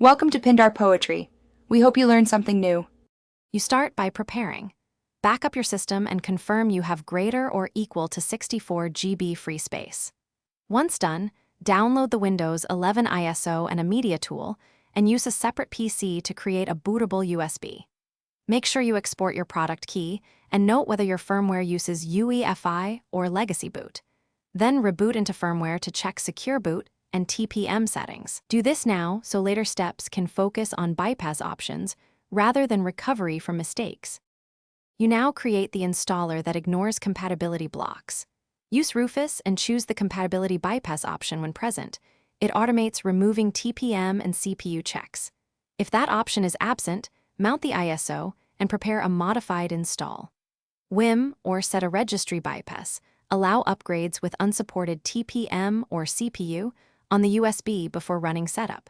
Welcome to Pindar Poetry. We hope you learned something new. You start by preparing. Back up your system and confirm you have greater or equal to 64 GB free space. Once done, download the Windows 11 ISO and a media tool and use a separate PC to create a bootable USB. Make sure you export your product key and note whether your firmware uses UEFI or legacy boot. Then reboot into firmware to check secure boot and TPM settings. Do this now so later steps can focus on bypass options rather than recovery from mistakes. You now create the installer that ignores compatibility blocks. Use Rufus and choose the compatibility bypass option when present. It automates removing TPM and CPU checks. If that option is absent, mount the ISO and prepare a modified install. WIM or set a registry bypass. Allow upgrades with unsupported TPM or CPU on the USB before running setup.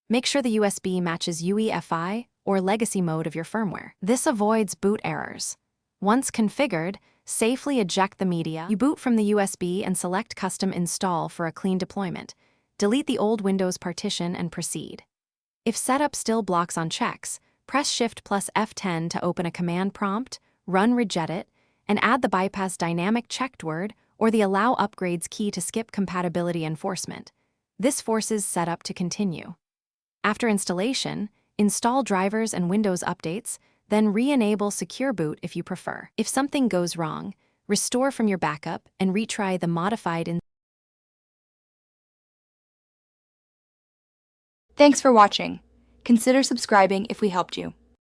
Make sure the USB matches UEFI or legacy mode of your firmware. This avoids boot errors. Once configured, safely eject the media. You boot from the USB and select Custom Install for a clean deployment. Delete the old Windows partition and proceed. If setup still blocks on checks, press Shift plus F10 to open a command prompt, run regedit, and add the bypass dynamic checked word or the Allow Upgrades key to skip compatibility enforcement. This forces setup to continue. After installation, install drivers and Windows updates, then re-enable Secure Boot if you prefer. If something goes wrong, restore from your backup and retry the modified Thanks for watching. Consider subscribing if we helped you.